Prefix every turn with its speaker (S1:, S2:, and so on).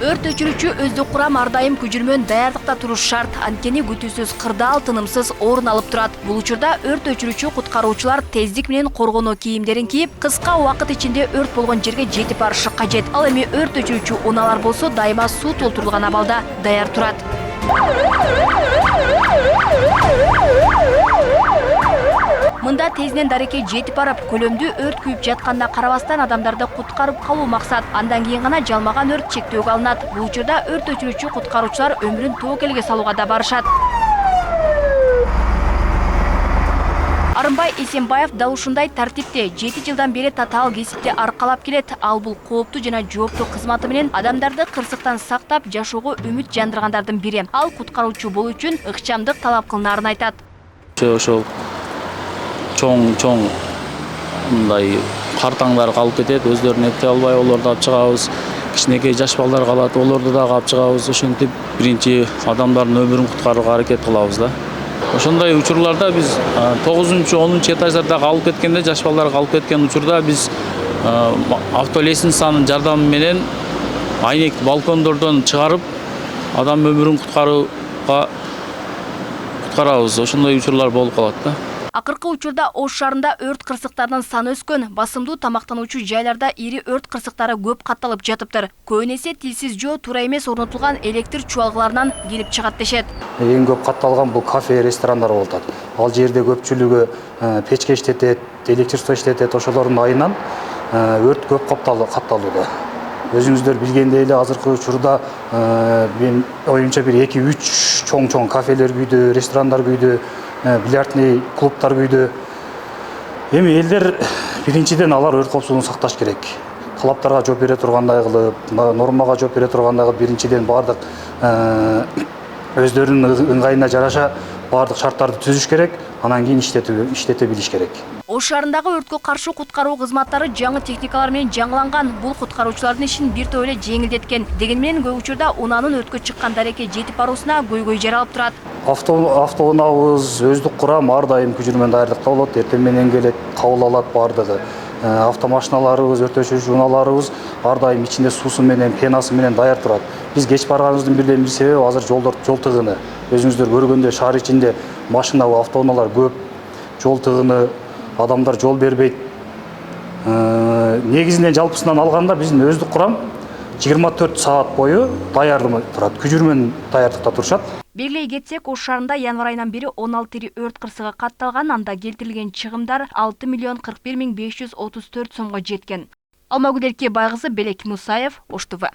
S1: Өрт өчүрүүчү өздүк курам ар дайым көчүрмөн даярдыкта туруш шарт. Анткени күтүүсүз кырдаал тынымсыз орун алып турат. Бул учурда өрт өчүрүүчү куткаруучулар тездик менен коргонуу кийимдерин кийип, кыска убакыт ичинде өрт болгон жерге жетип барышы кажет. Ал эми өрт өчүрүүчү унаалар болсо дайыма суу толтурулган абалда даяр турат. Мында тезинен дарекке жетип барып, көлөмдүү өрт күйүп жатканына карабастан адамдарды куткарып калуу максат. Андан кийин гана жалмаган өрт чектөөгө алынат. Бул учурда өрт өчүрүүчү куткаруучулар өмүрүн тобокелге салууга да барышат. Арынбай Эсенбаев дал ушундай тартипте 7 жылдан бери татаал кесипти аркалап келет. Ал бул кооптуу жана жооптуу кызматы менен адамдарды кырсыктан сактап, жашоого үмүт жандыргандардын бири. Ал куткаруучу болуу үчүн ыкчамдык талап кылынаарын айтат.
S2: Ошол чоң мындай картаңдар калып кетет, өздөрүн эптей албай олорду алып чыгабыз. Кичинекей жаш балдар калат, олорду дагы алып чыгабыз. Ошентип биринчи адамдардын өмүрүн куткарууга аракет кылабыз да. Ошондой учурларда биз 9-10 этаждарда калып кеткенде, жаш балдар калып кеткен учурда биз автолестницанын жардамы менен айнек балкондордон чыгарып, адам өмүрүн куткарабыз. Ошондой учурлар болуп калат да.
S1: Акыркы учурда Ош шаарында өрт кырсыктарынын саны өскөн. Басымдуу тамактануучу жайларда ири өрт кырсыктары көп катталып жатыптыр. Көбүнесе тилсиз жоо туура эмес орнотулган электр чуалгаларынан келип чыгат дешет.
S3: Эң көп катталган бул кафе, ресторандар болуп атат. Ал жерде көпчүлүгү печке иштетет, электричество иштетет, ошолордун айынан өрт көп катталууда. Өзүңүздөр билгендей эле азыркы учурда мен оюмча бир 2-3 чоң кафелер күйдү, ресторандар күйдү, бильярдный клубтар күйдү. Эми элдер биринчиден алар өрт коопсуздугун сакташ керек. Талаптарга жооп бере тургандай кылып, нормага жооп бере тургандай кылып, биринчиден бардык өздөрүнүн ыңгайына жараша бардык шарттарды түзүш керек, анан кийин иштете билиш керек.
S1: Ош шаарындагы өрткө каршы куткаруу кызматтары жаңы техникалар менен жаңыланган. Бул куткаруучулардын ишин бир топ эле жеңилдеткен. Дегени менен көп учурда унаанын өрткө чыккан дарекке жетип баруусуна көйгөй жаралып турат.
S3: Автоунаабыз өздүк курам ар дайым күчүрмөн даярдыкта болот, эртең менен келет, кабыл алат бардыгы. Автомашиналарыбыз, өрт өчүрүүчү унааларыбыз ар дайым ичинде суусу менен, пенасы менен даяр турат. Биз кеч барганыбыздын бир себеби азыр жол тыгыны. Өзүңүздөр көргөндөй шаар ичинде машина, автоунаалар көп, жол тыгыны, адамдар жол бербейт. Негизинен жалпысынан алганда биздин өздүк курам 24 саат бою даяр турат, күчүрмөн даярдыкта турушат.
S1: Белгилей кетсек, Ош шаарында январ айынан бери 16 ири өрт кырсыгы катталган, анда келтирилген чыгымдар 6 миллион 41 миң 534 сомго жеткен. Алмагүл Байгызы, Белек Мусаев, Ош ТВ.